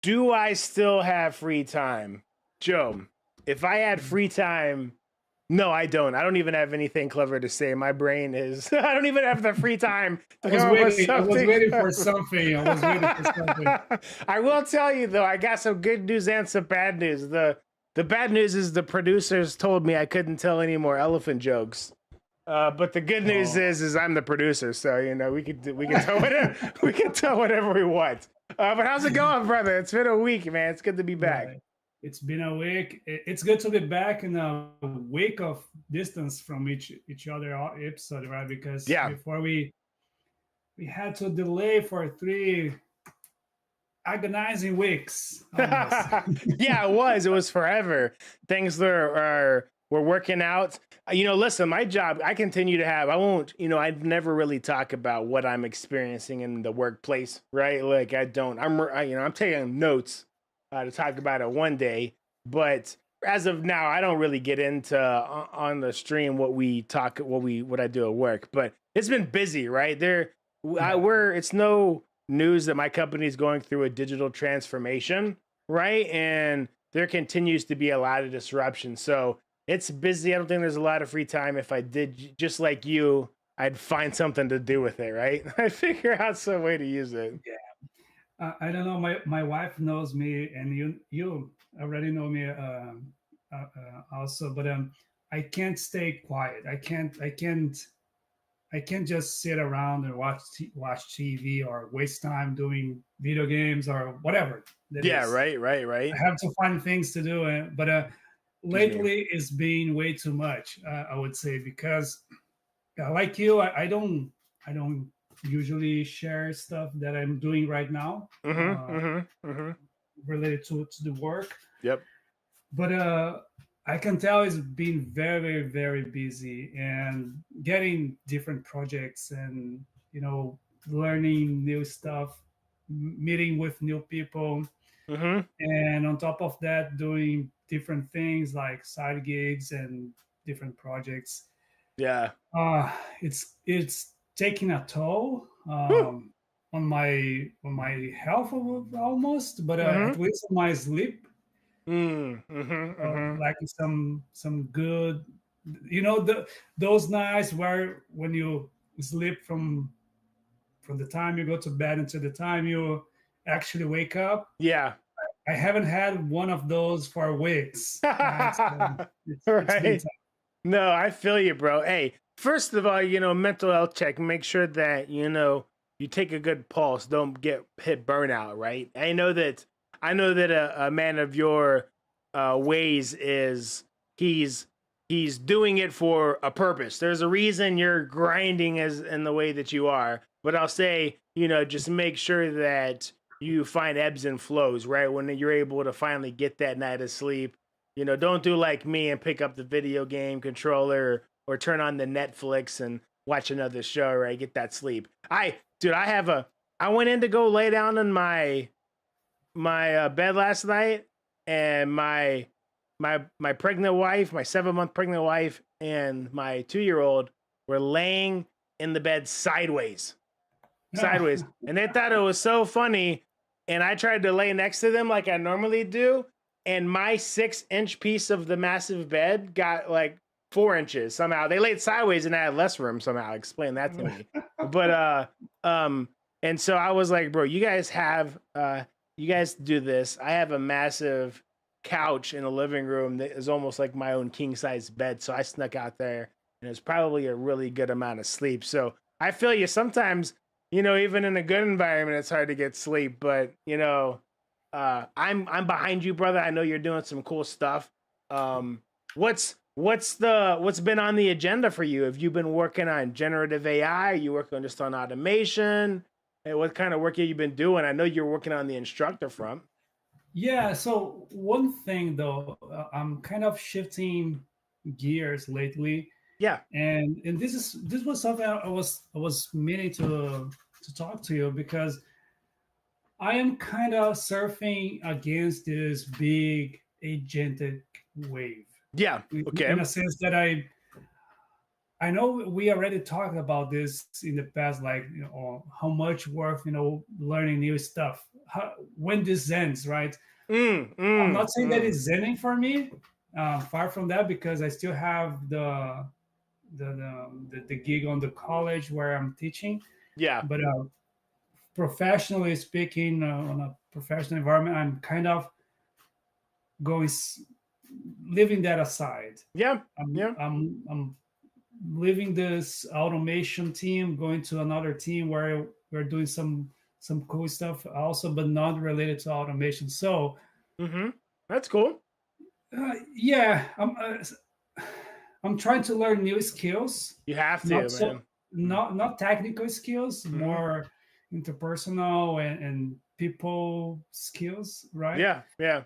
Do I still have free time? Joe, if I had free time, no, I don't. I don't even have anything clever to say. My brain is, I don't even have the free time to come up with something. I was waiting for something. I will tell you, though, I got some good news and some bad news. The bad news is the producers told me I couldn't tell any more elephant jokes. But the good news is I'm the producer, so we can tell whatever we can tell whatever we want. But how's it going, brother? It's been a week, man. It's good to be back. It's been a week. It's good to be back in a week of distance from each other episode, right? Because before we had to delay for 3 agonizing weeks. Yeah, it was. It was forever. Things were working out. Listen, my job, I continue to have, I never really talk about what I'm experiencing in the workplace, right? Like I'm taking notes to talk about it one day, but as of now, I don't really get into on the stream what I do at work, but it's been busy, right? It's no news that my company is going through a digital transformation, right? And there continues to be a lot of disruption. So it's busy. I don't think there's a lot of free time. If I did, just like you, I'd find something to do with it, right? I'd figure out some way to use it. Yeah. I don't know. My wife knows me, and you already know me also. But I can't stay quiet. I can't just sit around and watch TV or waste time doing video games or whatever. Right. I have to find things to do, but lately it's been way too much. I would say, because like you, I don't usually share stuff that I'm doing right now related to the work. Yep. But I can tell it's been very, very busy and getting different projects and, learning new stuff, meeting with new people. And on top of that, doing different things like side gigs and different projects. Yeah. It's taking a toll on my health almost, but at least on my sleep. Like some good, those nights where when you sleep from the time you go to bed until the time you actually wake up. Yeah. I haven't had one of those for weeks, right? So it's been Right. tough. No, I feel you, bro. Hey, first of all, mental health check. Make sure that you take a good pulse. Don't get hit burnout. Right. I know that a man of your ways is he's he's doing it for a purpose. There's a reason you're grinding as in the way that you are. But I'll say, just make sure that you find ebbs and flows. Right when you're able to finally get that night of sleep. Don't do like me and pick up the video game controller or turn on the Netflix and watch another show, right? Get that sleep. Dude, I went in to go lay down in my bed last night, and my pregnant wife, my 7-month pregnant wife, and my 2-year-old were laying in the bed sideways, and they thought it was so funny. And I tried to lay next to them like I normally do, and my 6-inch piece of the massive bed got like 4 inches somehow. They laid sideways and I had less room somehow. Explain that to me. But and so I was like, bro, you guys do this. I have a massive couch in the living room that is almost like my own king size bed. So I snuck out there, and it's probably a really good amount of sleep. So I feel you sometimes, even in a good environment, it's hard to get sleep, but I'm behind you, brother. I know you're doing some cool stuff. What's been on the agenda for you? Have you been working on generative AI? Are you working just on automation? Hey, what kind of work have you been doing? I know you're working on the instructor front. Yeah. So one thing though, I'm kind of shifting gears lately, Yeah. and this was something I was meaning to talk to you because I am kind of surfing against this big agentic wave Yeah. Okay. in a sense that I know we already talked about this in the past, like how much worth learning new stuff. When this ends, right? I'm not saying that it's ending for me. Far from that, because I still have the gig on the college where I'm teaching. Yeah. But professionally speaking, on a professional environment, I'm kind of going leaving that aside. Yeah. I'm, Yeah. I'm leaving this automation team, going to another team where we're doing some cool stuff also, but not related to automation. So Mm-hmm. That's cool. yeah, I'm trying to learn new skills, You have to, not man. so not technical skills, Mhm. more interpersonal and people skills, right? Yeah. Yeah.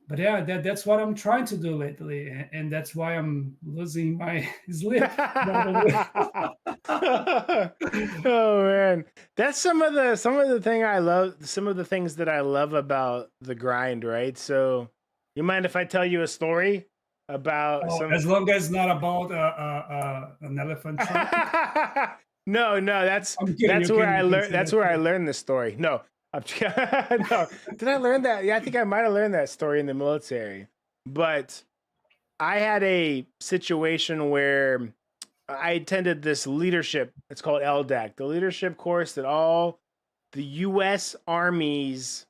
But yeah, that's what I'm trying to do lately, and that's why I'm losing my sleep. By the Oh man, that's some of the things that I love about the grind, right? So, you mind if I tell you a story about Oh, some? as long as not about an elephant trunk. No, no, that's I'm kidding. that's You where can I you can learned. say That's that where I too. learned this story. No, no. Did I learn that? Yeah, I think I might have learned that story in the military. But I had a situation where I attended this leadership. It's called LDAC, the leadership course that all the U.S. Army's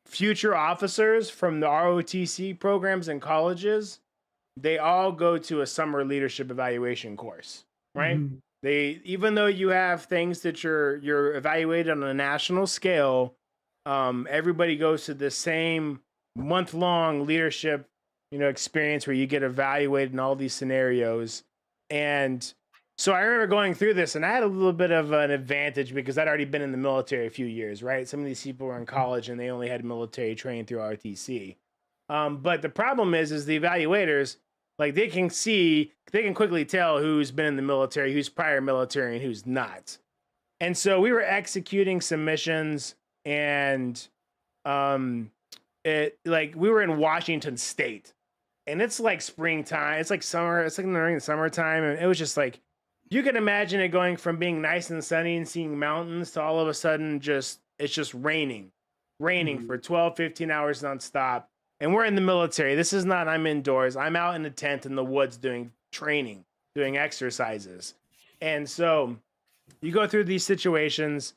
future officers from the ROTC programs and colleges, they all go to a summer leadership evaluation course, right? Mhm. They, even though you have things that you're evaluated on a national scale, everybody goes to the same month-long leadership, experience where you get evaluated in all these scenarios. And so I remember going through this, and I had a little bit of an advantage because I'd already been in the military a few years, right? Some of these people were in college and they only had military training through RTC. But the problem is the evaluators, like they can quickly tell who's been in the military, who's prior military, and who's not. And so we were executing some missions, and it like we were in Washington State, and it's like springtime. It's like summer. It's like during the summertime, and it was just like you can imagine it going from being nice and sunny and seeing mountains to all of a sudden it's just raining for Mhm. 12, 15 hours nonstop. And we're in the military. This is not I'm indoors. I'm out in a tent in the woods doing training, doing exercises. And so you go through these situations,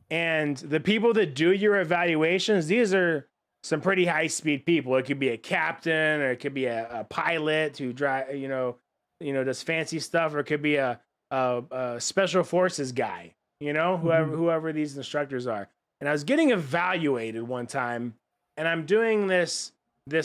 And the people that do your evaluations, these are some pretty high speed people. It could be a captain, or it could be a pilot who drive, does fancy stuff, or it could be a special forces guy, Mm-hmm. whoever these instructors are. And I was getting evaluated one time, and I'm doing this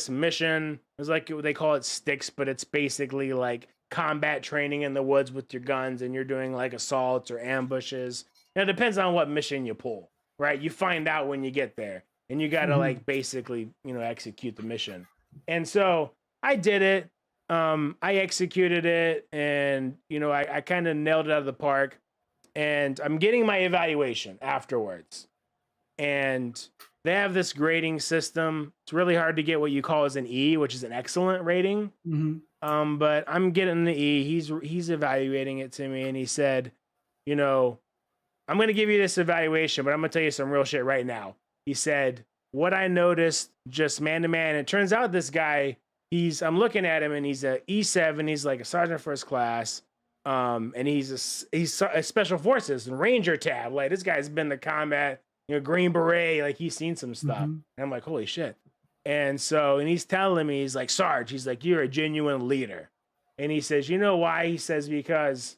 mission. It was like they call it sticks, but it's basically like combat training in the woods with your guns, and you're doing like assaults or ambushes. Now, it depends on what mission you pull, right? You find out when you get there, and you got to Mm-hmm. like basically, execute the mission. And so I did it. I executed it, and I kind of nailed it out of the park. And I'm getting my evaluation afterwards, and they have this grading system. It's really hard to get what you call as an E, which is an excellent rating. Mm-hmm. But I'm getting the E. He's evaluating it to me, and he said, you know, I'm going to give you this evaluation, but I'm going to tell you some real shit right now. He said, what I noticed just man to man, it turns out this guy, I'm looking at him, and he's a E7. He's like a sergeant first class. And he's a special forces and ranger tab. Like, this guy's been to combat, Green Beret. Like, he's seen some stuff. Mm-hmm. And I'm like, holy shit. And he's telling me, he's like, Sarge, he's like, you're a genuine leader. And he says, you know why? He says, because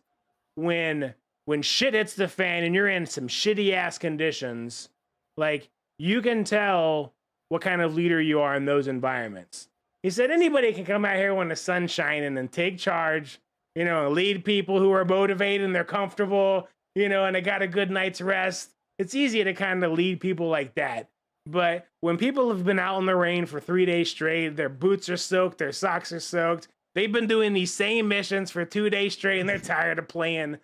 when shit hits the fan and you're in some shitty ass conditions, like, you can tell what kind of leader you are in those environments. He said anybody can come out here when the sun's shining and take charge, lead people who are motivated and they're comfortable, and they got a good night's rest. It's easy to kind of lead people like that. But when people have been out in the rain for 3 days straight, their boots are soaked, their socks are soaked, they've been doing these same missions for 2 days straight, and they're tired of playing,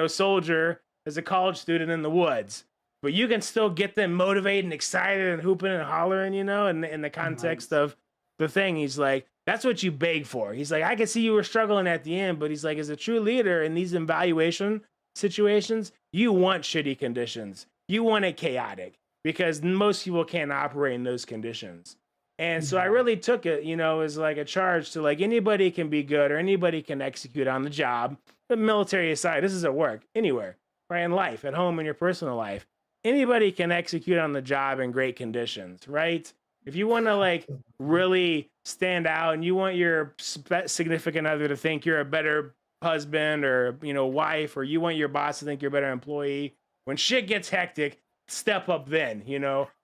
soldier as a college student in the woods. But you can still get them motivated and excited and hooping and hollering, in the context Nice. of the thing. He's like, that's what you beg for. He's like, I can see you were struggling at the end, but he's like, as a true leader in these evaluation situations, you want shitty conditions. You want it chaotic, because most people can't operate in those conditions. And so I Yeah. really took it, as like a charge to, like, anybody can be good or anybody can execute on the job. The military aside, this is at work, anywhere, right? In life, at home, in your personal life. Anybody can execute on the job in great conditions, right? If you want to, like, really stand out and you want your significant other to think you're a better husband or, wife, or you want your boss to think you're a better employee, when shit gets hectic, step up then,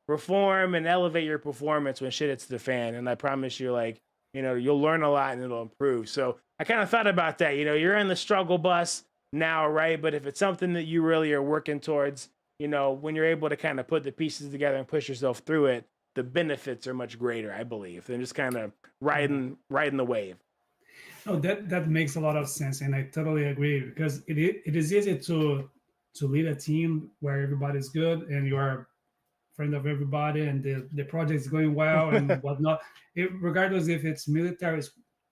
reform and elevate your performance when shit hits the fan. And I promise you, like, you'll learn a lot and it'll improve. So I kind of thought about that. You're in the struggle bus now, right? But if it's something that you really are working towards, when you're able to kind of put the pieces together and push yourself through it, the benefits are much greater, I believe, than just kind of Yeah. riding the wave. No, that makes a lot of sense, and I totally agree because it is easy to lead a team where everybody's good and you are a friend of everybody and the project is going well and whatnot. Regardless if it's military, it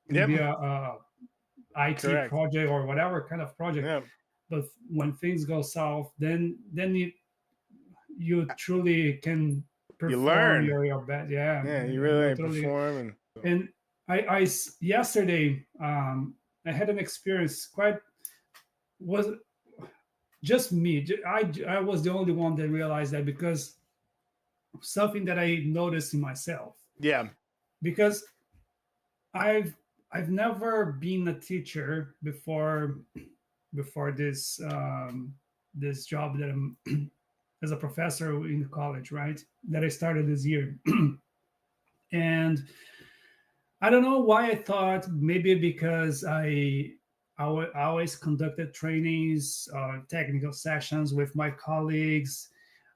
can Yep. be a IT Correct. project or whatever kind of project. Yep. But when things go south, then you truly can You perform learn. your best. Yeah, Yeah, you you're really totally. perform. And And yesterday I had an experience quite was just me. I was the only one that realized that because something that I noticed in myself yeah. because I've I've never been a teacher before this job that I'm as a professor in college, right? That I started this year, and I don't know why I thought maybe because I always conducted trainings, technical sessions with my colleagues.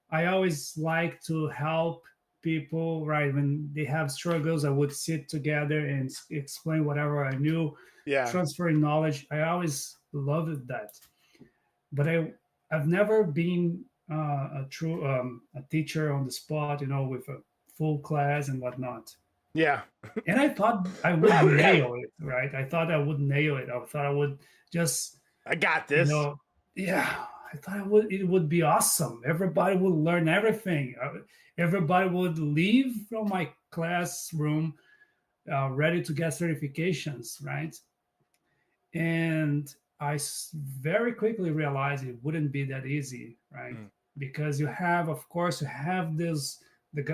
I always like to help people, right? When they have struggles, I would sit together and explain whatever I knew, Yeah. transferring knowledge. I always loved that. But I've never been a true a teacher on the spot, with a full class and whatnot. Yeah. And I thought I would nail it, right? I thought I would nail it. I thought I would just, I got you this. know, yeah. I thought it would be awesome. Everybody would learn everything. Everybody would leave from my classroom ready to get certifications, right? And very quickly realized it wouldn't be that easy, right? because you have, of course, you have this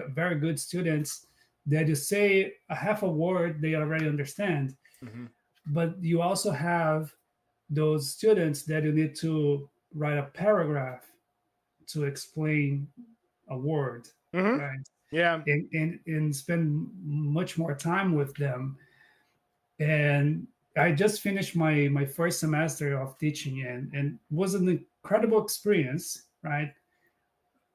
very good students that you say a half a word they already understand, Hmm. but you also have those students that you need to write a paragraph to explain a word, Hmm. right? Yeah. And spend much more time with them. And I just finished my first semester of teaching, and was an incredible experience, right?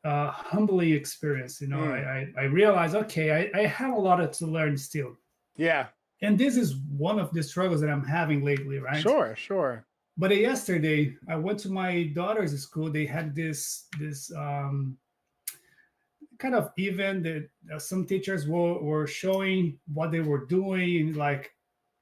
Humbling experience. You know, Mm. I realized, okay, I have a lot to learn still, Yeah. and this is one of the struggles that I'm having lately, right? Sure. Sure. But yesterday I went to my daughter's school. They had this kind of event that some teachers were showing what they were doing, like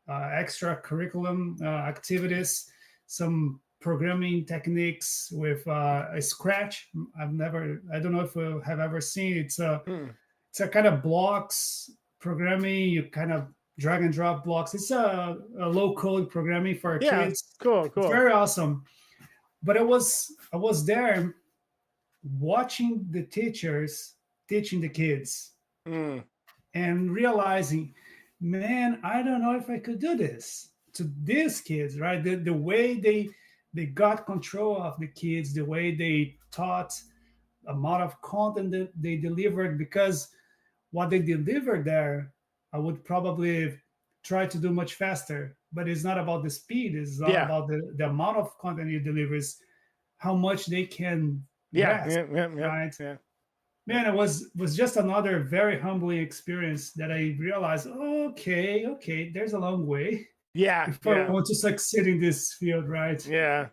extra curriculum activities, some programming techniques with a Scratch. I don't know if you have ever seen. Mm. It's a kind of blocks programming. You kind of drag and drop blocks. It's a low code programming for Yeah. kids. Cool. It's Cool. very awesome. But I was there watching the teachers teaching the kids Mm. and realizing, man, I don't know if I could do this to these kids, right? The way they got control of the kids, the way they taught, amount of content that they delivered, because what they delivered there, I would probably try to do much faster. But it's not about the speed, it's all Yeah. about the amount of content you deliver, is how much they can Yeah. grasp, Yeah. Yeah. Yeah. right? Yeah. Man, it was just another very humbling experience that I realized, okay, there's a long way Yeah. if I Yeah. want to succeed in this field, right? Yeah.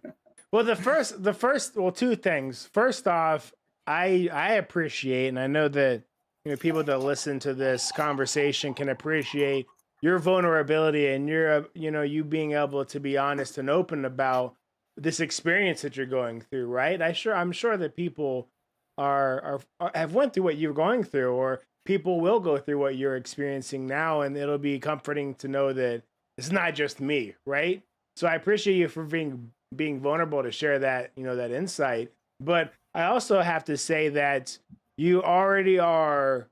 Well, well, two things. First off, I appreciate, and I know that people that listen to this conversation can appreciate your vulnerability and your you being able to be honest and open about this experience that you're going through. Right? I'm sure that people have went through what you're going through, or people will go through what you're experiencing now, and it'll be comforting to know that it's not just me. Right? So I appreciate you for being vulnerable to share that that insight. But I also have to say that you already are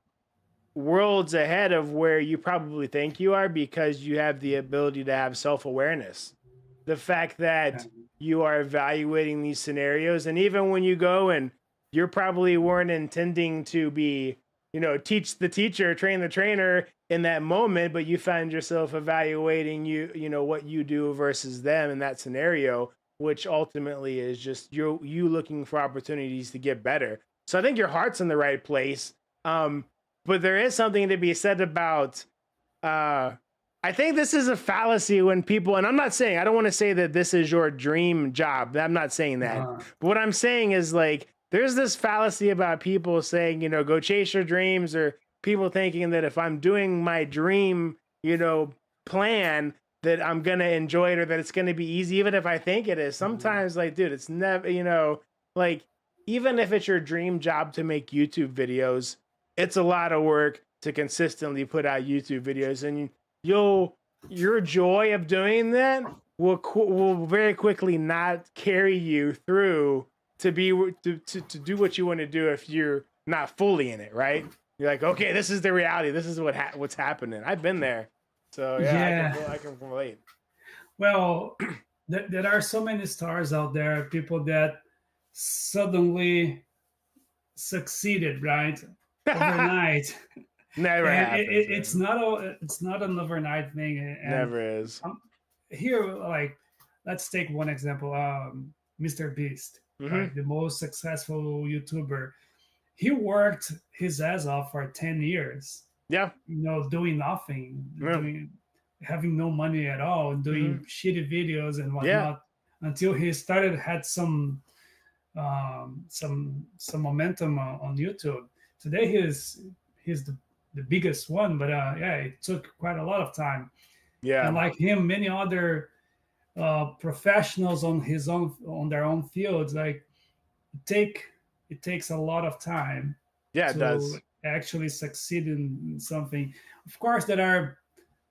worlds ahead of where you probably think you are, because you have the ability to have self-awareness. The fact Yeah. that you are evaluating these scenarios, and even when you go and you're probably weren't intending to be teach the teacher, train the trainer in that moment, but you find yourself evaluating what you do versus them in that scenario, which ultimately is just you looking for opportunities to get better. So I think your heart's in the right place. But there is something to be said about uh I think this is a fallacy when people, and I don't want to say that this is your dream job. I'm not saying that. Uh, But what I'm saying is, like, there's this fallacy about people saying, go chase your dreams, or people thinking that if I'm doing my dream, plan, that I'm going to enjoy it, or that it's going to be easy, even if I think it is. Sometimes, like, dude, it's never, like, even if it's your dream job to make YouTube videos, it's a lot of work to consistently put out YouTube videos, and your joy of doing that will very quickly not carry you through to be to do what you want to do if you're not fully in it, right? You're like, okay, this is the reality. This is what's happening. I've been there, so yeah, yeah. I can relate. Well, there are so many stars out there, people that suddenly succeeded, right? Overnight. Never And happens. it's not an overnight thing. And Never is. here, like, let's take one example. Mr. Beast, Mm-hmm. right? The most successful YouTuber. He worked his ass off for 10 years, Yeah. doing nothing, Yeah. having no money at all, Mm-hmm. doing shitty videos and Yeah. whatnot, until he had some momentum on YouTube. Today he's the biggest one, but yeah, it took quite a lot of time. And Yeah. like him, many other professionals on their own fields, like take it takes a lot of time Yeah. It to does. actually succeed in something. Of course, there are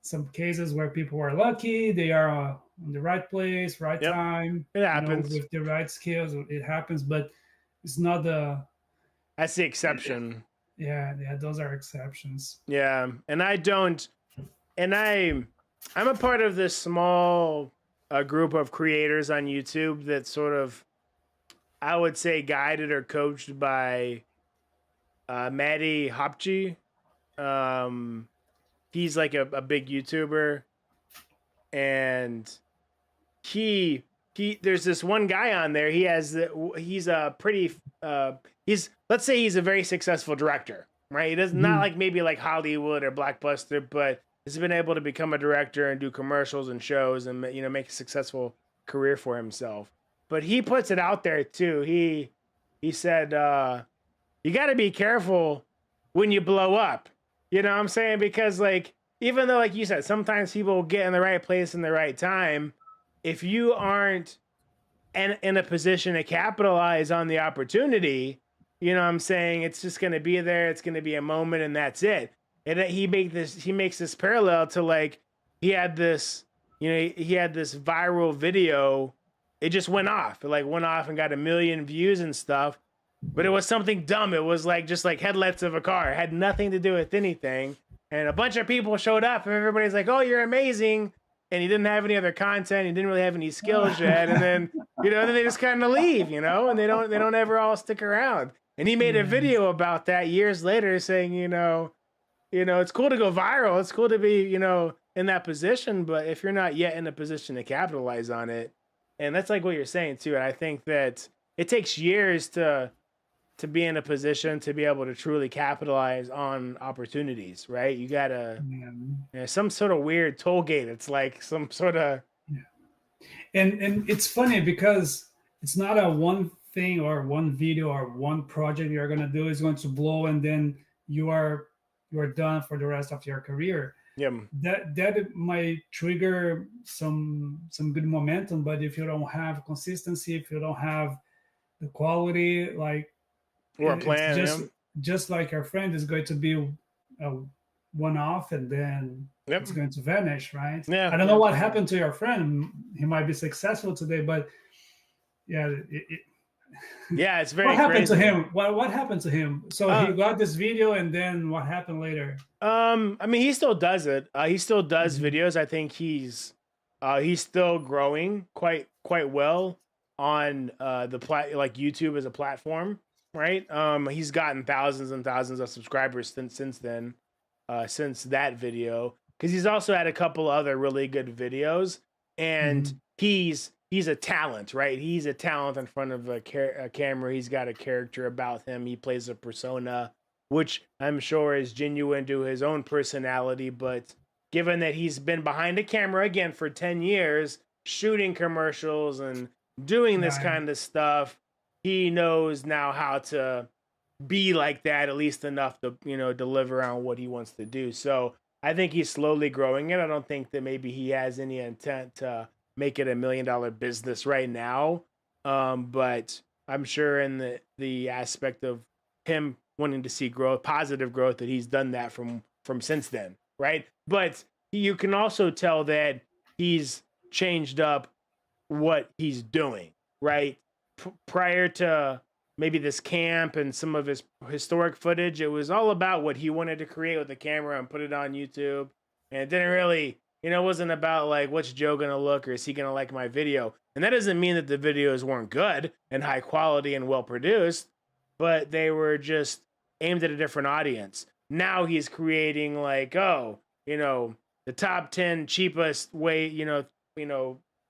some cases where people are lucky; they are in the right place, right Yep. time, It happens. with the right skills. It happens, but it's not the That's the exception. yeah, those are exceptions. Yeah, and I don't, and I'm a part of this small group of creators on YouTube that sort of, I would say, guided or coached by Maddie Hopchi. Um, he's like a big YouTuber, and he there's this one guy on there. He's a pretty he's, let's say he's a very successful director, right? He does not like maybe like Hollywood or Blockbuster, but he's been able to become a director and do commercials and shows and make a successful career for himself. But he puts it out there too. He said you got to be careful when you blow up. You know what I'm saying? Because like, even though like you said, sometimes people get in the right place in the right time, if you aren't in a position to capitalize on the opportunity, you know what I'm saying, it's just going to be there. It's going to be a moment and that's it. And he makes this parallel to like, he had this viral video. It just went off. It like went off and got 1 million views and stuff. But it was something dumb. It was like just like headlights of a car. It had nothing to do with anything. And a bunch of people showed up and everybody's like, "Oh, you're amazing." And he didn't have any other content. He didn't really have any skills yet. And then, then they just kind of leave, and they don't ever all stick around. And he made a video about that years later saying, it's cool to go viral. It's cool to be, in that position. But if you're not yet in a position to capitalize on it, and that's like what you're saying too. And I think that it takes years to be in a position to be able to truly capitalize on opportunities, right? You gotta some sort of weird toll gate. It's like some sort of and it's funny because it's not a one thing or one video or one project you're gonna do is going to blow and then you are done for the rest of your career. Yeah. That might trigger some good momentum, but if you don't have consistency, if you don't have the quality, like, or a plan, just like your friend is going to be a one-off and then it's going to vanish, right? Yeah. I don't know what happened to your friend. He might be successful today, but it's very what happened crazy. to him? What happened to him? So he got this video and then what happened later? I mean, he still does it. He still does videos. I think he's still growing quite well on like YouTube as a platform. Right. He's gotten thousands and thousands of subscribers since then, since that video, because he's also had a couple other really good videos, and he's a talent, right? He's a talent in front of a camera. He's got a character about him. He plays a persona, which I'm sure is genuine to his own personality. But given that he's been behind a camera again for 10 years, shooting commercials and doing this kind of stuff, he knows now how to be like that, at least enough to, deliver on what he wants to do. So I think he's slowly growing it. I don't think that maybe he has any intent to make it $1 million business right now. But I'm sure in the aspect of him wanting to see growth, positive growth, that he's done that from since then. Right. But you can also tell that he's changed up what he's doing. Right. Prior to maybe this camp and some of his historic footage, it was all about what he wanted to create with the camera and put it on YouTube. And it didn't really, it wasn't about like, what's Joe going to look, or is he going to like my video? And that doesn't mean that the videos weren't good and high quality and well produced, but they were just aimed at a different audience. Now he's creating like, the top 10 cheapest way,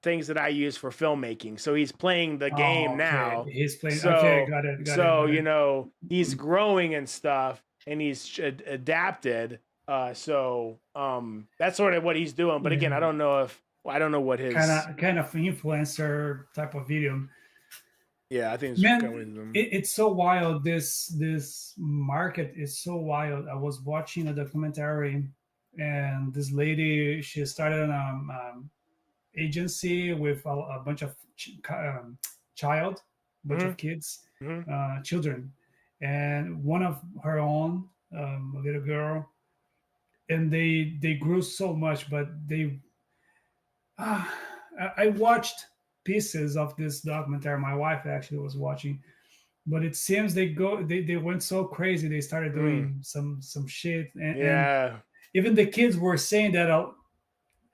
things that I use for filmmaking. So he's playing the game now. He's playing. So, okay, got it. He's growing and stuff, and he's adapted. So that's sort of what he's doing. But again, I don't know what his kind of influencer type of video. Yeah, I think it's so wild. This market is so wild. I was watching a documentary, and this lady, she started an agency with a bunch of of kids, children, and one of her own, a little girl, and they grew so much. But I watched pieces of this documentary. My wife actually was watching, but it seems they went so crazy. They started Mm. doing some shit, and Yeah. even the kids were saying that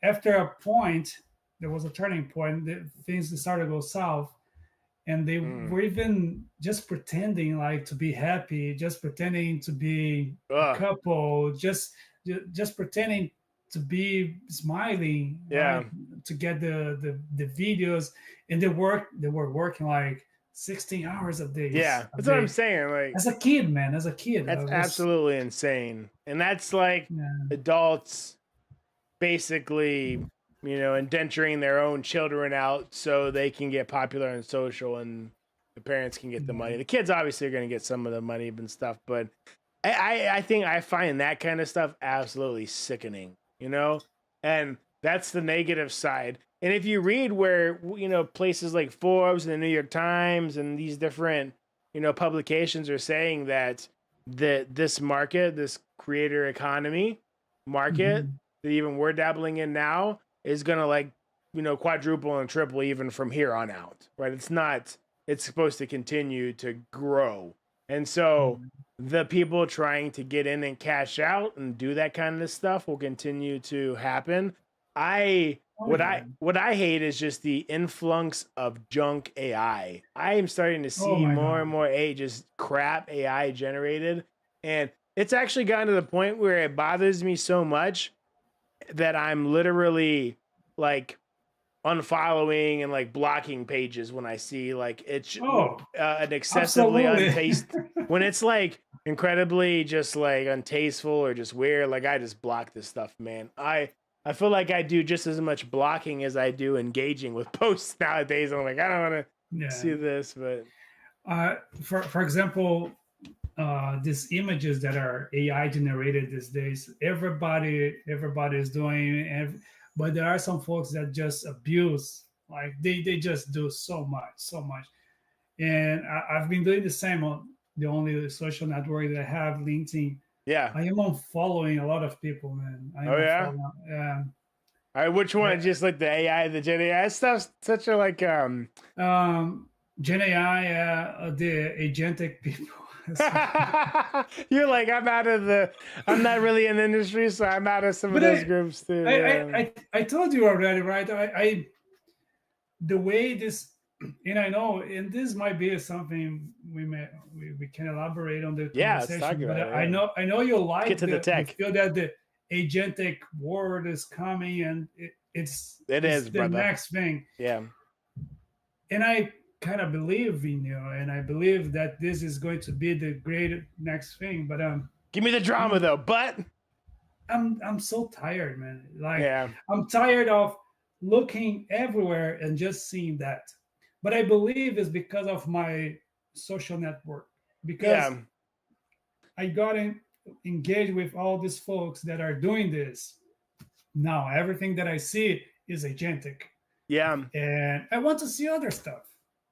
after a point, there was a turning point. Things started to go south, and they Mm. were even just pretending like to be happy, just pretending to be a Ugh. couple, just pretending to be smiling, Yeah. right? To get the videos, and they were working like 16 hours Yeah. a That's what I'm day. saying. Like, As a kid, man, as a kid, I that's was, absolutely insane. And that's like yeah. adults basically, indenturing their own children out so they can get popular on social and the parents can get the money. The kids obviously are going to get some of the money and stuff, but I think I find that kind of stuff absolutely sickening, and that's the negative side. And if you read where, places like Forbes and the New York Times and these different, publications are saying that this market, this creator economy market Mhm. that even we're dabbling in now is going to like, quadruple and triple even from here on out, right? It's supposed to continue to grow. And so the people trying to get in and cash out and do that kind of stuff will continue to happen. I Oh what yeah. I what I hate is just the influx of junk AI. I am starting to Oh see my more god. and more just crap AI generated, and it's actually gotten to the point where it bothers me so much that I'm literally like unfollowing and like blocking pages when I see like it's Oh, an excessively absolutely. untaste when it's like incredibly just like untasteful or just weird. Like I just block this stuff, man. I feel like I do just as much blocking as I do engaging with posts nowadays. I'm like I don't want to Yeah. see this, but For example, these images that are AI generated these days, everybody is doing, but there are some folks that just abuse, like they just do so much. And I've been doing the same on the only social network that I have, LinkedIn. yeah. I am unfollowing a lot of people, man. I am Oh yeah. unfollowing. All right, which one? Just like the AI, the Gen AI stuff. Such a like Gen AI, the agentic people. You're like, I'm not really in the industry, so I'm out of some of But those groups too. Yeah. I told you already, right? The way this, and I know, and this might be something we can elaborate on the Yeah, let's talk conversation. But about it. I Yeah. know you Let's get like to the you tech. feel that the agentic world is coming, and It it's is, the brother. next thing. Yeah. And I kind of believe in you, and I believe that this is going to be the great next thing. But Give me the drama I'm though. But I'm so tired, man. Like yeah. I'm tired of looking everywhere and just seeing that. But I believe it's because of my social network, because Yeah. I got engaged with all these folks that are doing this. Now everything that I see is agentic, Yeah. and I want to see other stuff.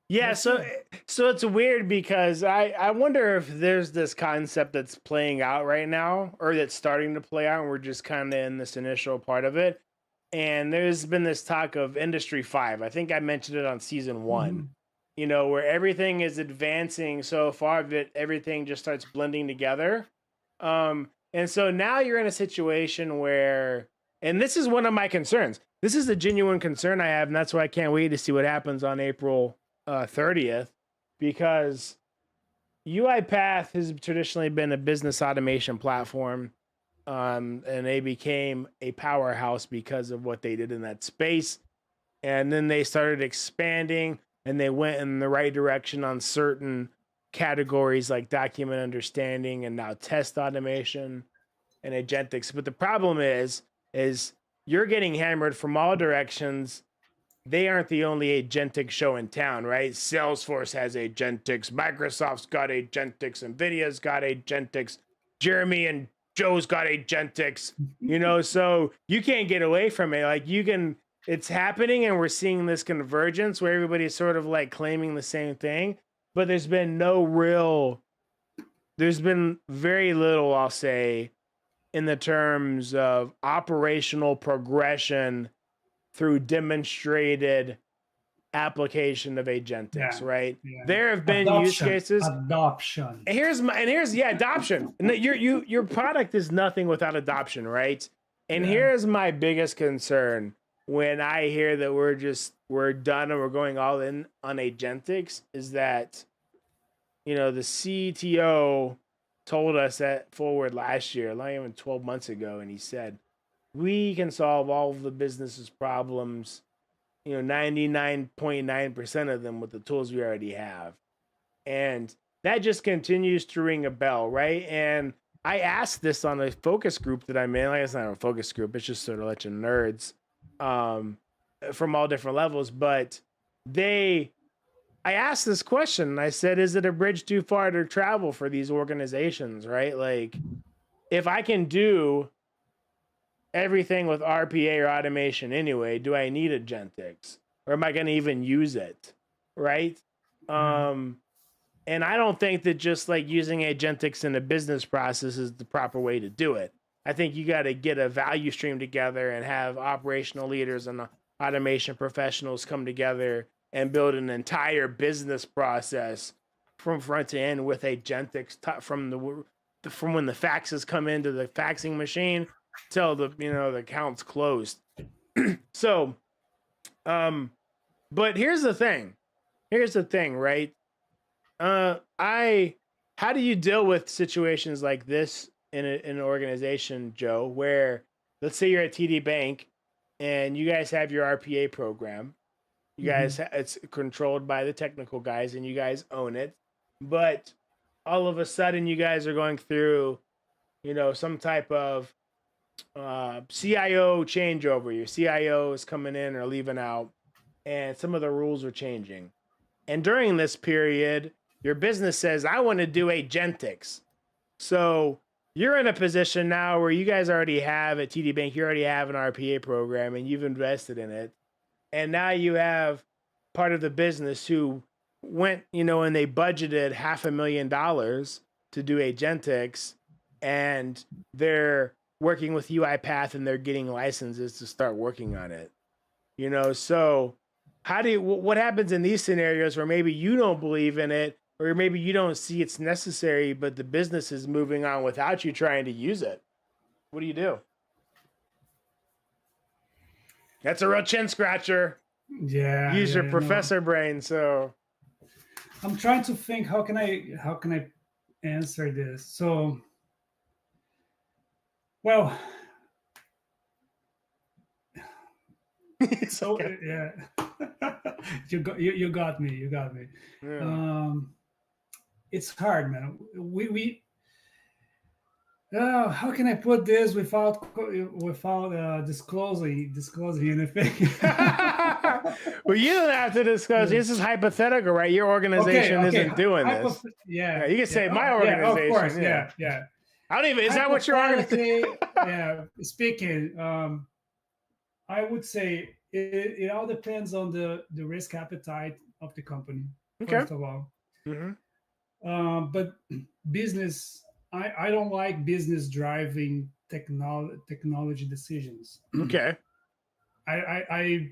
Yeah, That's so it. so it's weird because I wonder if there's this concept that's playing out right now or that's starting to play out and we're just kind of in this initial part of it. And there's been this talk of Industry 5. I think I mentioned it on season 1. Mhm. Where everything is advancing so far that everything just starts blending together. And so now you're in a situation where, and this is one of my concerns. This is a genuine concern I have, and that's why I can't wait to see what happens on April 30th, because UiPath has traditionally been a business automation platform, and they became a powerhouse because of what they did in that space. And then they started expanding, and they went in the right direction on certain categories like document understanding and now test automation and agentics. But the problem is you're getting hammered from all directions. They aren't the only agentic show in town, right? Salesforce has agentics, Microsoft's got agentics, Nvidia's got agentics, Jeremy and Joe's got agentics, so you can't get away from it. Like it's happening and we're seeing this convergence where everybody's sort of like claiming the same thing, but there's been very little, I'll say, in the terms of operational progression through demonstrated application of agentics, Yeah. right? Yeah. There have been use cases. Adoption. Here's adoption. Your product is nothing without adoption, right? And Yeah. here's my biggest concern when I hear that we're done and we're going all in on agentics is that the CTO told us at Forward last year, not even 12 months ago, and he said, we can solve all of the business's problems, 99.9% of them with the tools we already have. And that just continues to ring a bell, right? And I asked this on a focus group that I'm in. Like, it's not a focus group, it's just sort of a bunch of nerds from all different levels. But I asked this question and I said, is it a bridge too far to travel for these organizations, right? Like, if I can do everything with RPA or automation anyway, do I need agentics? Or am I going to even use it, right? And I don't think that just like using agentics in a business process is the proper way to do it. I think you got to get a value stream together and have operational leaders and automation professionals come together and build an entire business process from front to end with agentics from when the faxes come into the faxing machine till the account's closed. So, but here's the thing, right? How do you deal with situations like this in an organization, Joe, where let's say you're at TD Bank and you guys have your RPA program, you guys, it's controlled by the technical guys and you guys own it, but all of a sudden you guys are going through, some type of CIO changeover. Your CIO is coming in or leaving out, and some of the rules are changing. And during this period, your business says, I want to do agentics. So you're in a position now where you guys already have at TD Bank, you already have an RPA program and you've invested in it. And now you have part of the business who went, and they budgeted $500,000 to do agentics, and they're working with UiPath and they're getting licenses to start working on it. So what happens in these scenarios where maybe you don't believe in it, or maybe you don't see it's necessary, but the business is moving on without you trying to use it? What do you do? That's a real chin scratcher. Yeah. Use your professor brain. So I'm trying to think, how can I answer this? So, well, so okay. Yeah, you got me. Yeah. It's hard, man. We how can I put this without disclosing anything? Well, you don't have to disclose. This is hypothetical, right? Your organization isn't doing this. Yeah, you can say my organization. Yeah, of course. Yeah. I don't even. Is that what your organization? Yeah. Speaking, I would say it all depends on the risk appetite of the company. Okay. First of all, but business. I don't like business driving technology decisions. Okay. I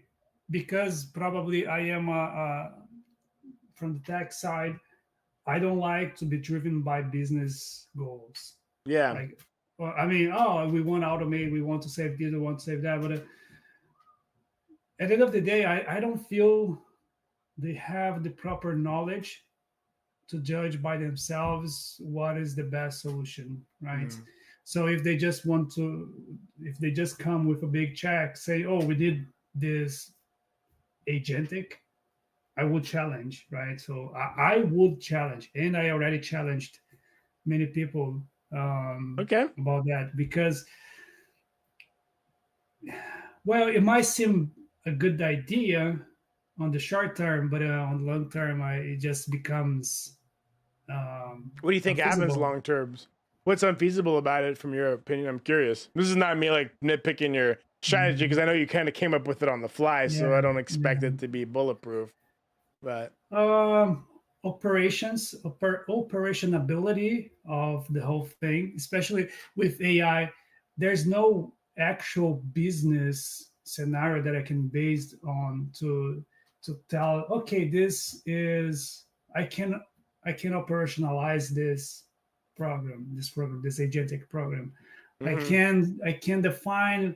because probably I am from the tech side, I don't like to be driven by business goals. Yeah. Like, well, I mean, we want to automate, we want to save this, we want to save that, but at the end of the day, I don't feel they have the proper knowledge to judge by themselves what is the best solution, right? So if they just come with a big check, say, oh, we did this agentic, I would challenge, right? So I would challenge, and I already challenged many people about that, because, well, it might seem a good idea on the short term, but on the long term, it just becomes what do you think happens long terms? What's unfeasible about it from your opinion? I'm curious. This is not me like nitpicking your strategy, because I know you kind of came up with it on the fly, so I don't expect it to be bulletproof. But operationability of the whole thing, especially with AI, there's no actual business scenario that I can base on to to tell, okay, this is I can operationalize this this agentic program. I can define,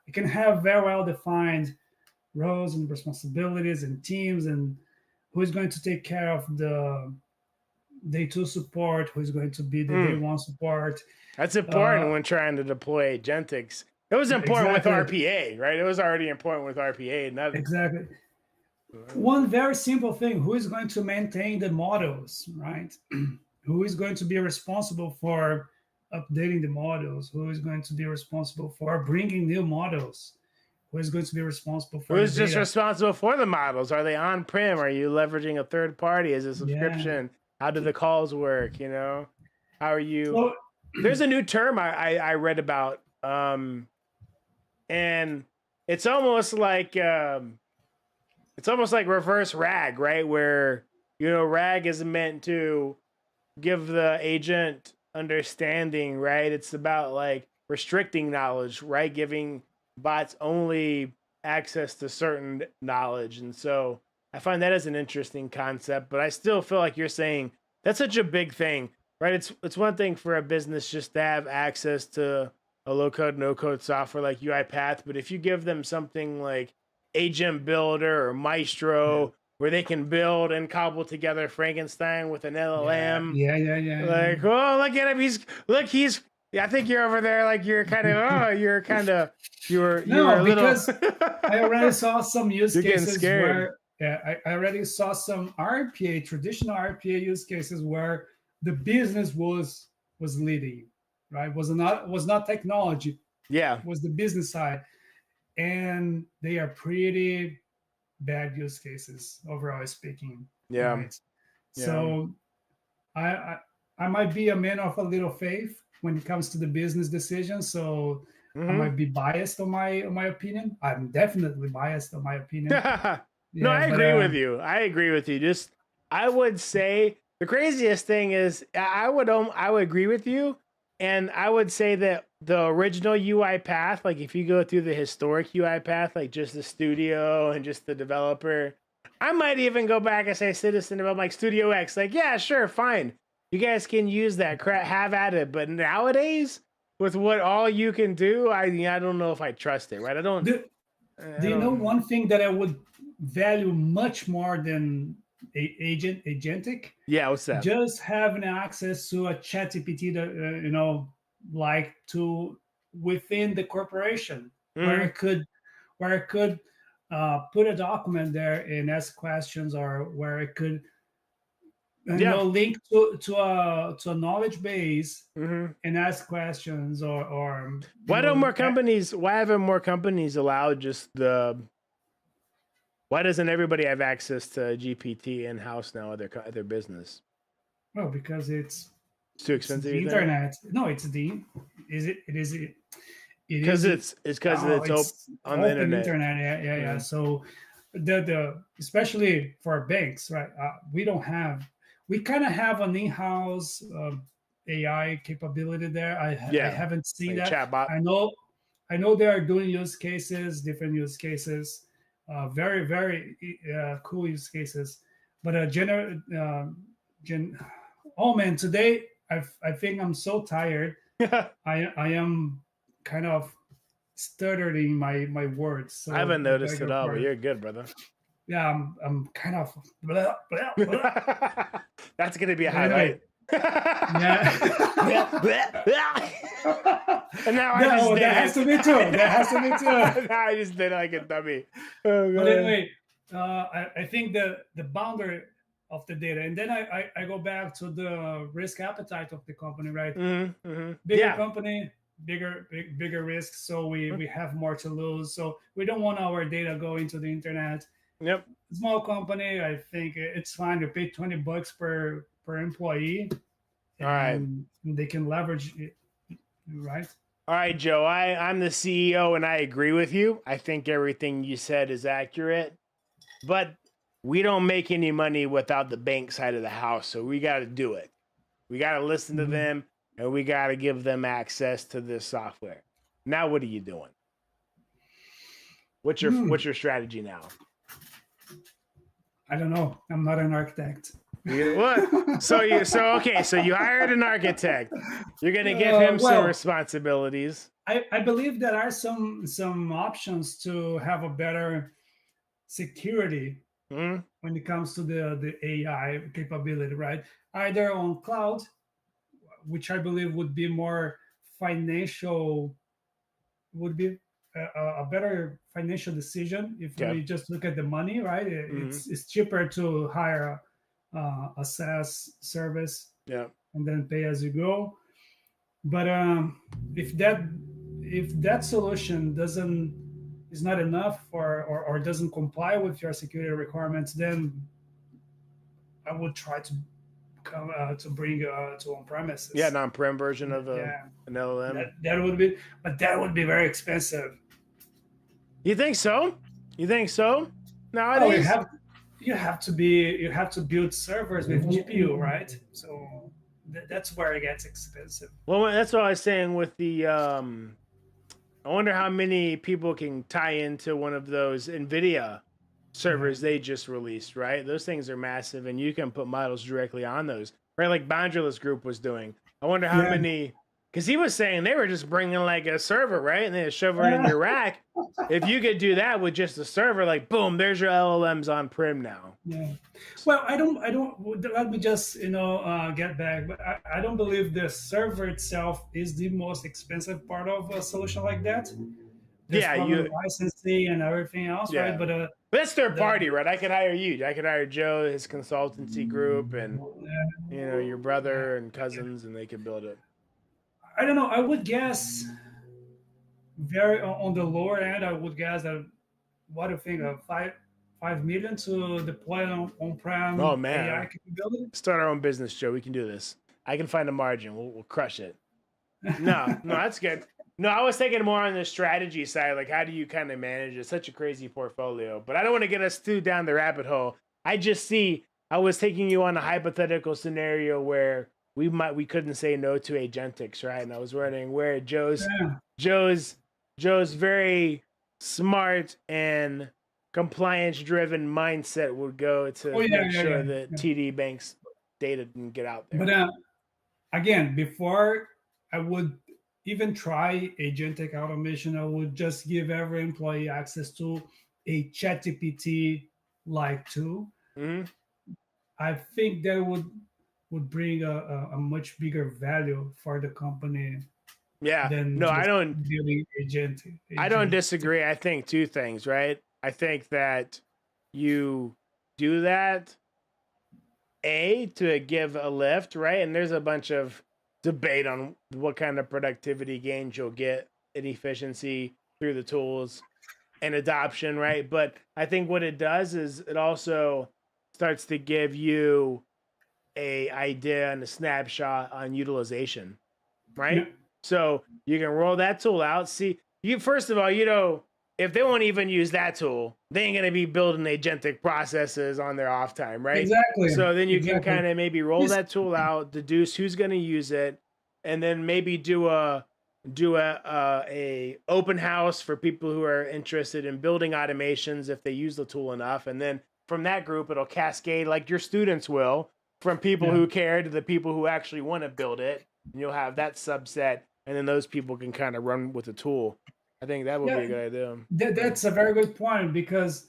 I can have very well defined roles and responsibilities and teams, and who is going to take care of the day two support, who is going to be the day one support. That's important when trying to deploy agentics. It was important with RPA, right? It was already important with RPA. Exactly. One very simple thing: who is going to maintain the models, right? Who is going to be responsible for updating the models? Who is going to be responsible for bringing new models? Who is going to be responsible for who's just responsible for the models? Are they on-prem? Are you leveraging a third party as a subscription? How do the calls work? You know, how are you? So, there's a new term I read about, and it's almost like reverse RAG, right? Where, you know, RAG is meant to give the agent understanding, right? It's about like restricting knowledge, right? Giving bots only access to certain knowledge. And so I find that as an interesting concept, but I still feel like you're saying that's such a big thing, right? It's one thing for a business just to have access to a low code, no code software like UiPath, but if you give them something like Agent Builder or Maestro, where they can build and cobble together Frankenstein with an LLM. Yeah. Like, oh, look at him. He's. I think you're over there. Like you're kind of. You were because I already saw some use cases where. Yeah, I already saw some RPA, traditional RPA use cases where the business was leading, right? Was not technology. Yeah, was the business side, and they are pretty bad use cases overall speaking. Yeah. Right? Yeah. So I might be a man of a little faith when it comes to the business decisions. So I might be biased on my opinion. I'm definitely biased on my opinion. No, I agree with you. Just I would say the craziest thing is I would agree with you, and I would say that the original UiPath, like if you go through the historic UiPath, like just the studio and just the developer, I might even go back and say Citizen Development, like Studio X, like yeah, sure, fine, you guys can use that, have at it. But nowadays, with what all you can do, I don't know if I trust it, right? Do you know one thing that I would value much more than agentic? Yeah, what's that? Just having access to a ChatGPT that like to within the corporation, where I could put a document there and ask questions, or where I could link to a knowledge base and ask questions, or why haven't more companies allowed just why doesn't everybody have access to GPT in-house now at their business? Well, because it's too expensive. The internet. No, it's because it's on the internet. Yeah. So the especially for banks, right? We kind of have an in-house AI capability there. I haven't seen that. Chatbot. I know they are doing different use cases, very very cool use cases. But oh man, today I think I'm so tired. I am kind of stuttering my words. So I haven't noticed it all, but you're good, brother. Yeah, I'm kind of. Blah, blah, blah. That's gonna be a highlight. Yeah. And now that has to be true. Now I just did like a dummy. Oh, but anyway, I think the boundary of the data, and then I go back to the risk appetite of the company, right? Bigger company, bigger risk, so we have more to lose. So we don't want our data go into the internet. Yep. Small company, I think it's fine. You pay $20 per employee. All right. They can leverage it, right? All right, Joe. I'm the CEO, and I agree with you. I think everything you said is accurate, but we don't make any money without the bank side of the house, so we got to do it. We got to listen to them, and we got to give them access to this software. Now, what are you doing? What's your strategy now? I don't know. I'm not an architect. What? So okay. So you hired an architect. You're gonna give him some responsibilities. I believe there are some options to have a better security when it comes to the AI capability, right? Either on cloud, which I believe would be more financial, would be a better financial decision if we just look at the money, right? It's cheaper to hire a SaaS service, and then pay as you go. But if that solution is not enough or doesn't comply with your security requirements, then I would try to come to bring to on premises. Yeah, an on-prem version of an LLM. That would be very expensive. You think so? You think so? Nowadays, you have to build servers with GPU, right? So that's where it gets expensive. Well, that's what I was saying with the. I wonder how many people can tie into one of those NVIDIA servers they just released, right? Those things are massive, and you can put models directly on those, right? Like Boundaryless Group was doing. I wonder how many, because he was saying they were just bringing like a server, right? And then shove it in your rack. If you could do that with just a server, like boom, there's your LLMs on prem now. Yeah. Well, I don't. Let me just get back. But I don't believe the server itself is the most expensive part of a solution like that. There's you licensing and everything else, right? But that's third party, right? I could hire you. I could hire Joe, his consultancy group, and your brother and cousins, and they could build it. I don't know. I would guess very on the lower end. I would guess that what do you think of $5 million to deploy on-prem AI capability? Start our own business, Joe. We can do this. I can find a margin. We'll crush it. No, that's good. No, I was thinking more on the strategy side. Like, how do you kind of manage it? Such a crazy portfolio. But I don't want to get us too down the rabbit hole. I was taking you on a hypothetical scenario where we couldn't say no to agentics, right? And I was wondering where Joe's very smart and compliance-driven mindset would go to make sure that TD Bank's data didn't get out there. But again, before I would even try agentic automation, I would just give every employee access to a ChatGPT-like tool. I think that would bring a much bigger value for the company. Yeah. No, I don't. Agentic. I don't disagree. I think two things, right? I think that you do that to give a lift, right? And there's a bunch of debate on what kind of productivity gains you'll get in efficiency through the tools and adoption, right? But I think what it does is it also starts to give you a idea and a snapshot on utilization, right? Yeah. So you can roll that tool out. See, first of all, if they won't even use that tool, they ain't going to be building agentic processes on their off time, right? Exactly. So then you can kind of maybe roll that tool out, deduce who's going to use it, and then maybe do a open house for people who are interested in building automations if they use the tool enough. And then from that group, it'll cascade like your students will from people who care to the people who actually want to build it. And you'll have that subset, and then those people can kind of run with the tool. I think that would be a good idea. That's a very good point, because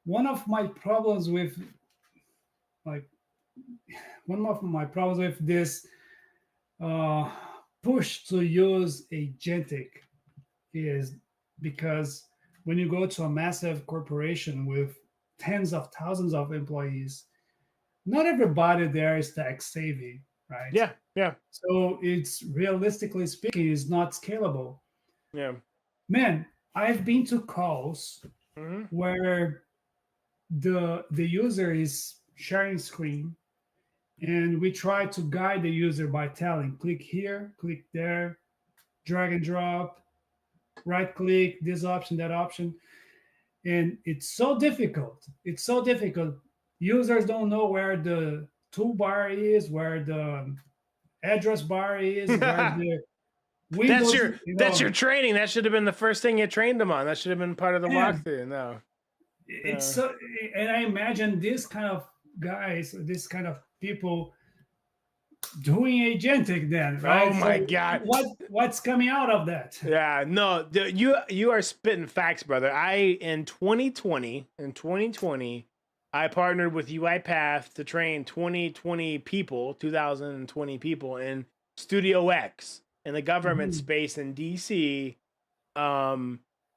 one of my problems with this push to use agentic is because when you go to a massive corporation with tens of thousands of employees, not everybody there is tech savvy, right? Yeah. So it's, realistically speaking, is not scalable. Yeah. Man, I've been to calls where the user is sharing screen, and we try to guide the user by telling, click here, click there, drag and drop, right click, this option, that option. And it's so difficult. Users don't know where the toolbar is, where the address bar is, where the Windows, that's your training. That should have been the first thing you trained them on. That should have been part of the walkthrough. No. it's so, and I imagine this kind of guys, this kind of people doing agentic then, Oh right? my So God. what's coming out of that? Yeah, no, you are spitting facts, brother. In 2020, I partnered with UiPath to train 2020 people in Studio X in the government Mhm. space in DC.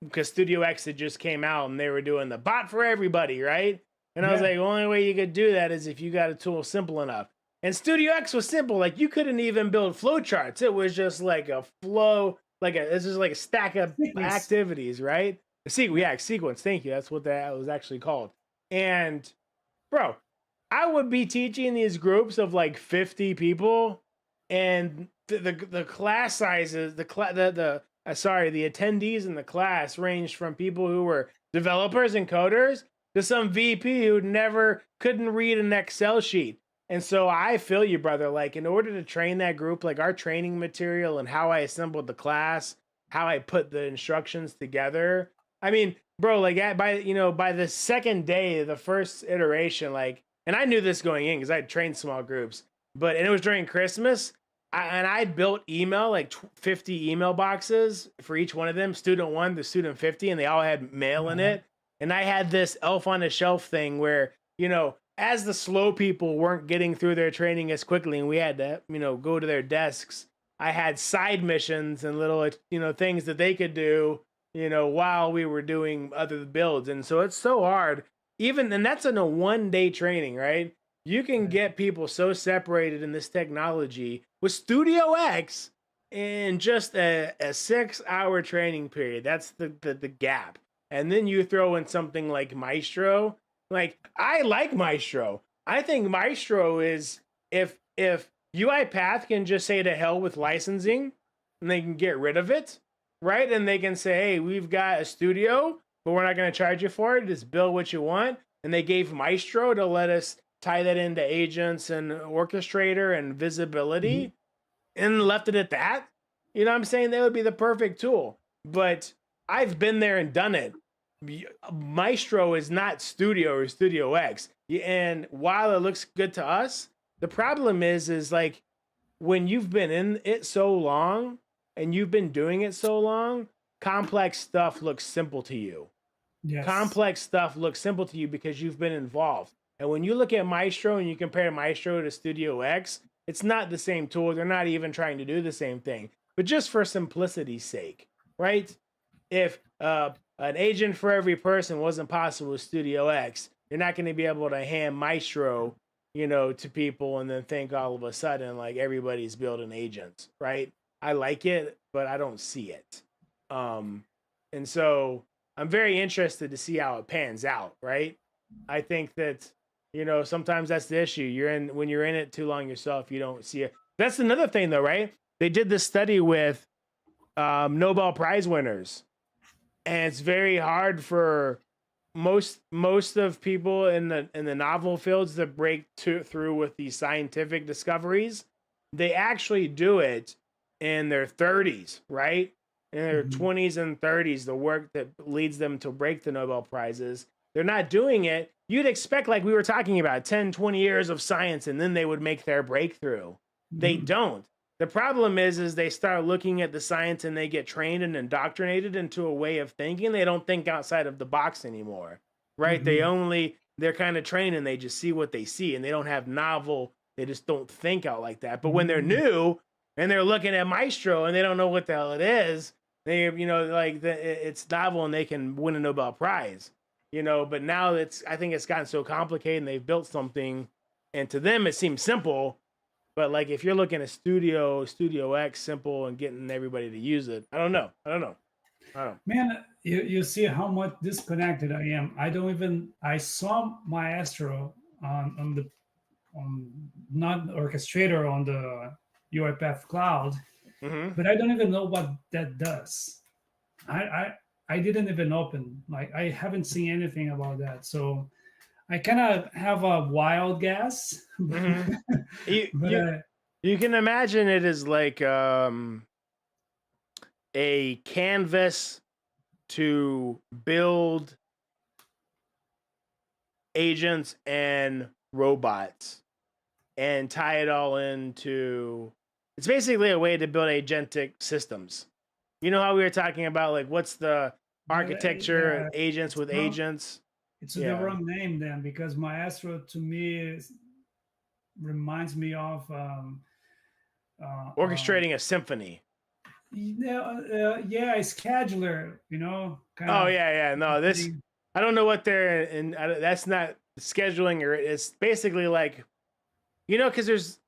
Because Studio X had just came out and they were doing the bot for everybody, right? And I was Yeah. like, the only way you could do that is if you got a tool simple enough. And Studio X was simple. Like you couldn't even build flowcharts. It was just like a flow, it's just like a stack of Sequence. activities, right? Yeah. Sequence. Thank you. That's what that was actually called. And bro, I would be teaching these groups of like 50 people, and the class sizes, the attendees in the class ranged from people who were developers and coders to some VP who never couldn't read an Excel sheet. And so I feel you, brother. Like in order to train that group, like our training material and how I assembled the class, how I put the instructions together. I mean, bro, like by the second day, the first iteration, like, and I knew this going in because I had trained small groups, and it was during Christmas. And I'd built email, like 50 email boxes for each one of them, student 1 to student 50, and they all had mail in Uh-huh. it. And I had this elf on the shelf thing where, as the slow people weren't getting through their training as quickly and we had to, go to their desks, I had side missions and little, things that they could do, while we were doing other builds. And so it's so hard. And that's in a 1 day training, right? You can get people so separated in this technology with Studio X in just a 6 hour training period. That's the gap. And then you throw in something like Maestro. Like, I like Maestro. I think Maestro is, if UiPath can just say to hell with licensing and they can get rid of it, right? And they can say, hey, we've got a studio, but we're not going to charge you for it. Just build what you want. And they gave Maestro to let us tie that into agents and orchestrator and Mhm. visibility and left it at that. You know what I'm saying? That would be the perfect tool. But I've been there and done it. Maestro is not Studio or Studio X. And while it looks good to us, the problem is like when you've been in it so long and you've been doing it so long, complex stuff looks simple to you. Yes. Complex stuff looks simple to you because you've been involved. And when you look at Maestro and you compare Maestro to Studio X, it's not the same tool. They're not even trying to do the same thing. But just for simplicity's sake, right? If an agent for every person wasn't possible with Studio X, you're not going to be able to hand Maestro, to people and then think all of a sudden like everybody's building agents, right? I like it, but I don't see it. Um, and so I'm very interested to see how it pans out, right? I think that, sometimes that's the issue. When you're in it too long yourself, you don't see it. That's another thing though, right? They did this study with Nobel Prize winners, and it's very hard for most of people in the novel fields that through with these scientific discoveries. They actually do it in their 30s, right? In their Mhm. 20s and 30s, the work that leads them to break the Nobel Prizes. They're not doing it. You'd expect, like we were talking about, 10, 20 years of science, and then they would make their breakthrough. They Mhm. don't. The problem is they start looking at the science and they get trained and indoctrinated into a way of thinking. They don't think outside of the box anymore, right? Mhm. They're kind of trained and they just see what they see and they don't have novel. They just don't think out like that. But when they're Mhm. new and they're looking at Maestro and they don't know what the hell it is, it's novel and they can win a Nobel Prize, But now I think it's gotten so complicated and they've built something, and to them it seems simple, but like if you're looking at Studio X simple and getting everybody to use it, I don't know. I don't know. I don't know. Man, you see how much disconnected I am. I saw Maestro on the on not orchestrator on the UiPath cloud, Mm-hmm. but I don't even know what that does. I I, I didn't even open. Like I haven't seen anything about that. So I kind of have a wild guess, Mm-hmm. You but you you can imagine it as like a canvas to build agents and robots and tie it all into, it's basically a way to build agentic systems. You know how we were talking about like what's the architecture, Yeah, agents it's with not. agents? It's the Yeah. wrong name then, because Maestro to me reminds me of uh, um, Orchestrating a symphony. yeah, a scheduler, kind Oh of yeah, yeah. No, this, thing. I don't know what they're and that's not scheduling, or it's basically like, because it's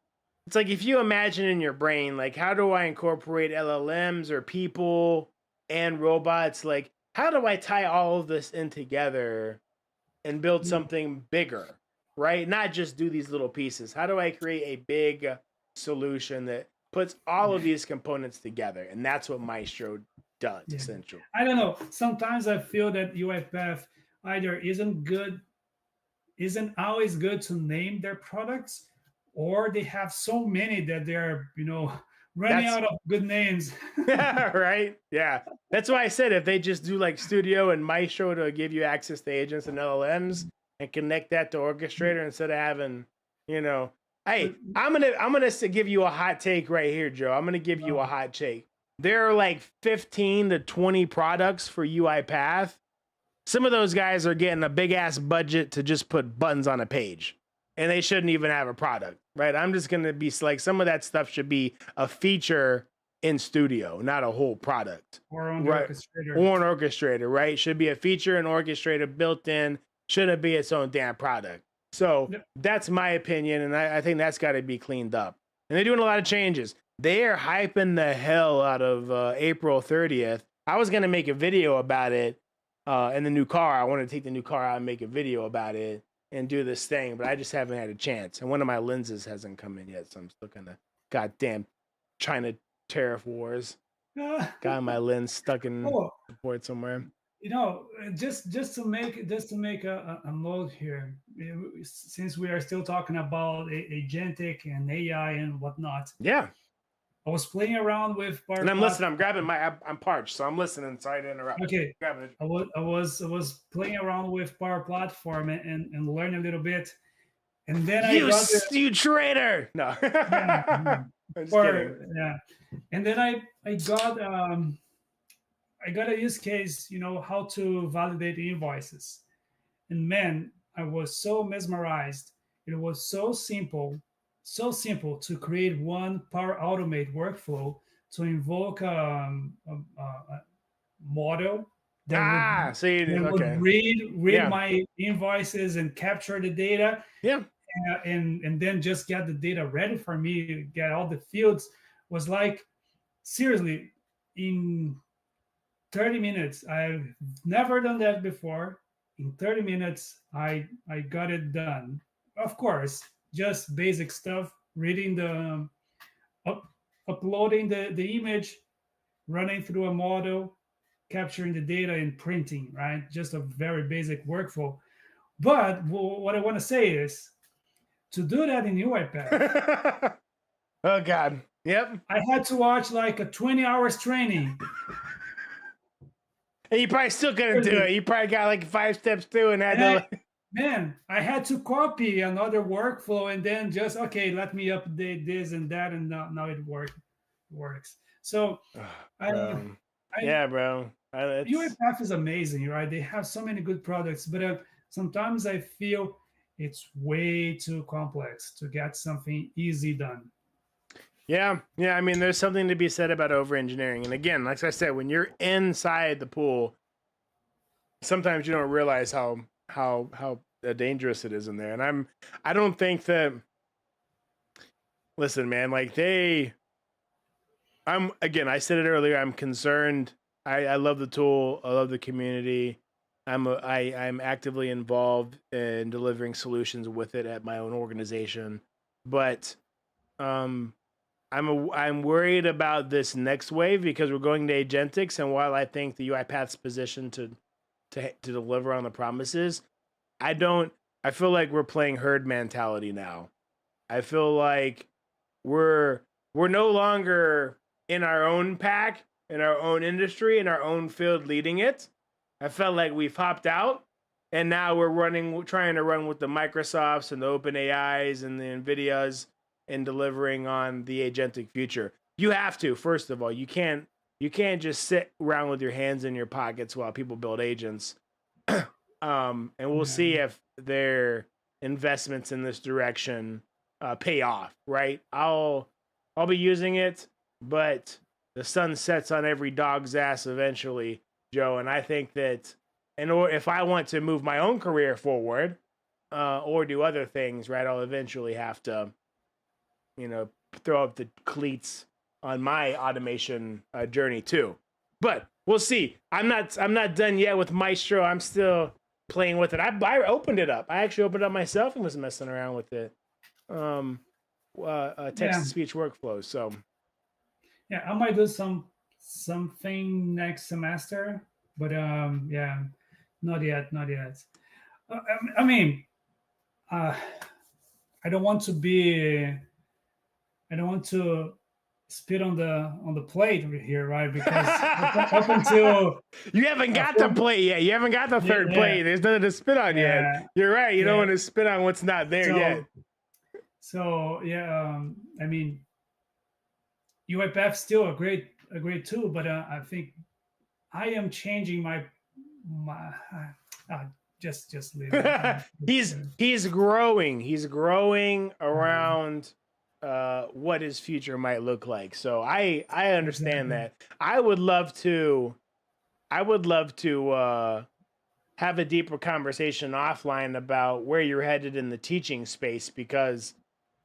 like if you imagine in your brain, like how do I incorporate LLMs or people and robots? Like how do I tie all of this in together and build Mm, something bigger, right? Not just do these little pieces. How do I create a big solution that puts all of these components together? And that's what Maestro does, yeah. essentially. I don't know. Sometimes I feel that UiPath either isn't always good to name their products, or they have so many that they're running That's out of good names. right. Yeah. That's why I said if they just do like Studio and Maestro to give you access to agents and LLMs and connect that to Orchestrator instead of having, you know, hey, I'm gonna give you a hot take right here, Joe. I'm gonna give you a hot take. There are like 15 to 20 products for UiPath. Some of those guys are getting a big ass budget to just put buttons on a page, and they shouldn't even have a product, right? I'm just gonna be like, some of that stuff should be a feature in Studio, not a whole product, Or on the right? orchestrator. Or an orchestrator, right? Should be a feature and orchestrator built in. Shouldn't be its own damn product. So Yep. that's my opinion, and I think that's got to be cleaned up. And they're doing a lot of changes. They are hyping the hell out of April 30th. I was gonna make a video about it in the new car. I wanted to take the new car out and make a video about it and do this thing, but I just haven't had a chance. And one of my lenses hasn't come in yet, so I'm still kind of goddamn China tariff wars. Got my lens stuck in Oh, the port somewhere. just to make a note here, since we are still talking about agentic and AI and whatnot. Yeah, I was playing around with and I'm Power. listening. I'm grabbing my. I'm parched, so I'm listening. Sorry to interrupt. Okay, Grabbing it. I was playing around with Power Platform and learn a little bit, and then I You got the you traitor! No, yeah, I'm just kidding. or yeah, and then I got a use case, how to validate invoices, and man, I was so mesmerized. It was so simple to create one Power Automate workflow to invoke a model that would Ah, see, that would okay, read yeah, my invoices and capture the data, yeah. and then just get the data ready for me, get all the fields. Was like, seriously, in 30 minutes. I've never done that before. In 30 minutes, I got it done. Of course, just basic stuff, reading up, uploading the image, running through a model, capturing the data, and printing, right? Just a very basic workflow. But what I want to say is, to do that in UiPath, Oh God. Yep. I had to watch like a 20 hours training. And you probably still couldn't do it. You probably got like 5 steps through and had to. Man, I had to copy another workflow and then just, okay, let me update this and that, and now it works. So I, Yeah, bro. UiPath is amazing, right? They have so many good products, but sometimes I feel it's way too complex to get something easy done. Yeah, yeah. I mean, there's something to be said about over engineering. And again, like I said, when you're inside the pool, sometimes you don't realize how dangerous it is in there. And I don't think that. Listen, man. Like I said it earlier. I'm concerned. I love the tool. I love the community. I'm actively involved in delivering solutions with it at my own organization, but I'm worried about this next wave because we're going to agentics, and while I think the UiPath's position to deliver on the promises, I feel like we're playing herd mentality now. I feel like we're no longer in our own pack, in our own industry, in our own field leading it. I felt like we've hopped out and now trying to run with the Microsofts and the Open AIs and the NVIDIAs and delivering on the agentic future. You have to, first of all, you can't just sit around with your hands in your pockets while people build agents. And we'll see if their investments in this direction pay off, right? I'll be using it, but the sun sets on every dog's ass eventually, Joe. And I think that if I want to move my own career forward or do other things, right, I'll eventually have to, throw up the cleats on my automation journey too. But we'll see. I'm not done yet with Maestro. I'm still playing with it. I opened it up. I actually opened it up myself and was messing around with it. Text-to-speech workflows. So yeah, I might do something next semester, but not yet. I mean, I don't want to spit on the plate here, right? Because up until you haven't got the plate yet. You haven't got the third plate. There's nothing to spit on yet. You're right. You don't want to spit on what's not there yet. So I mean, UiPath still a great tool, but I think I am changing my just leave it. He's growing. He's growing around what his future might look like. So I understand that. I would love to have a deeper conversation offline about where you're headed in the teaching space, because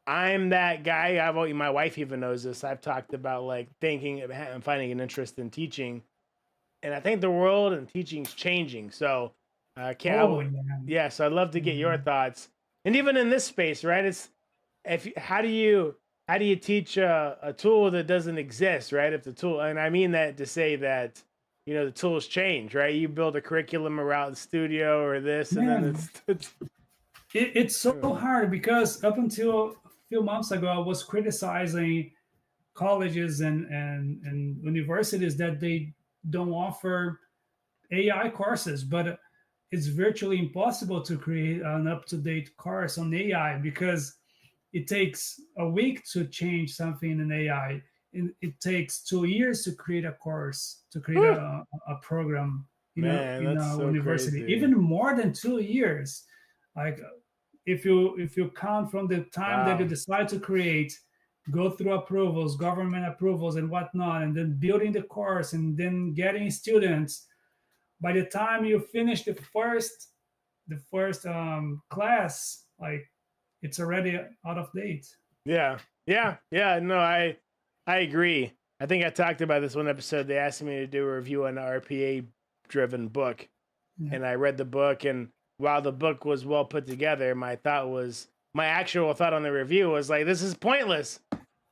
I'm that guy. My wife even knows this. I've talked about like thinking and finding an interest in teaching, and I think the world and teaching's changing. So so I'd love to get your thoughts. And even in this space, right? How do you teach a tool that doesn't exist, right? If the tool, and I mean that to say that, the tools change, right? You build a curriculum around the studio or this, and then it's so hard, because up until a few months ago, I was criticizing colleges and universities that they don't offer AI courses, but it's virtually impossible to create an up-to-date course on AI, because it takes a week to change something in AI. It takes 2 years to create a course, to create a program in a university. Crazy. Even more than 2 years. Like if you count from the time that you decide to create, go through approvals, government approvals and whatnot, and then building the course and then getting students, by the time you finish the first class, like, it's already out of date. Yeah. No, I agree. I think I talked about this one episode. They asked me to do a review on an RPA-driven book, and I read the book. And while the book was well put together, my actual thought on the review was like, this is pointless.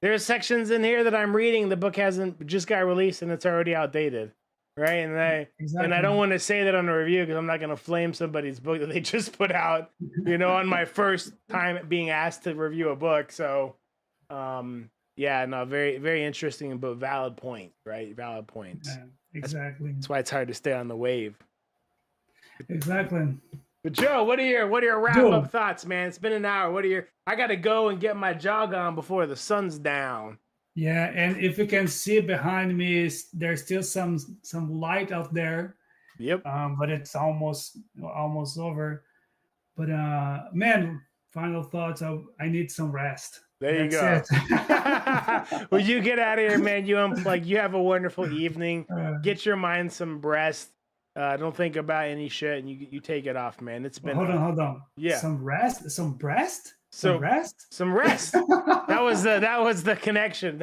There's sections in here that I'm reading. The book just got released, and it's already outdated. Right. And I don't want to say that on a review, because I'm not going to flame somebody's book that they just put out, on my first time being asked to review a book. So, very, very interesting, but valid point, right? Valid point. Yeah, exactly. That's why it's hard to stay on the wave. Exactly. But Joe, what are your wrap up thoughts, man? It's been an hour. I got to go and get my jog on before the sun's down. Yeah, and if you can see behind me, there's still some light out there. Yep. But it's almost over. But man, final thoughts. I need some rest. There you go. Well, you get out of here, man. You unplug. You have a wonderful evening. Get your mind some rest. Don't think about any shit, and you take it off, man. It's been. Hold on. Yeah. Some rest. Some breast. Some rest. That was the connection.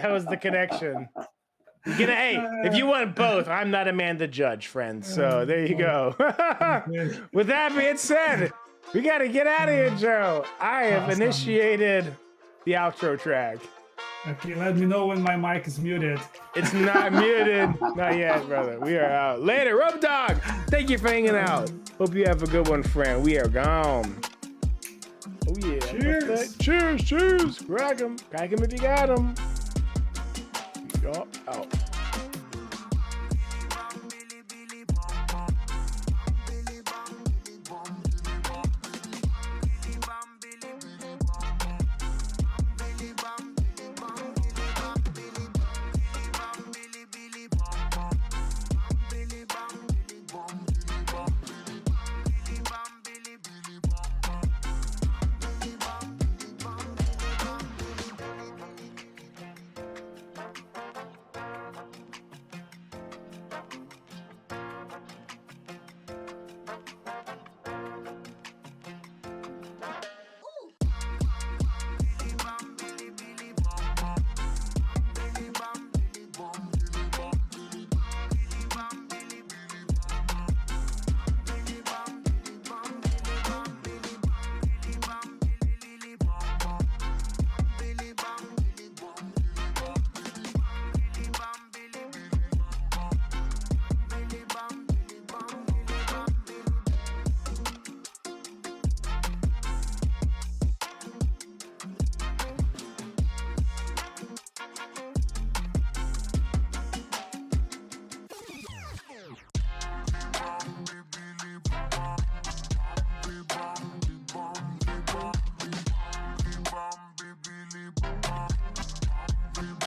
If you want both, I'm not a man to judge, friends. So there you go. With that being said, we got to get out of here, Joe. I have initiated the outro track. Okay, let me know when my mic is muted. It's not muted. Not yet, brother. We are out. Later, Rope Dog. Thank you for hanging out. Hope you have a good one, friend. We are gone. Oh, yeah. Cheers. Crack 'em if you got 'em. Out.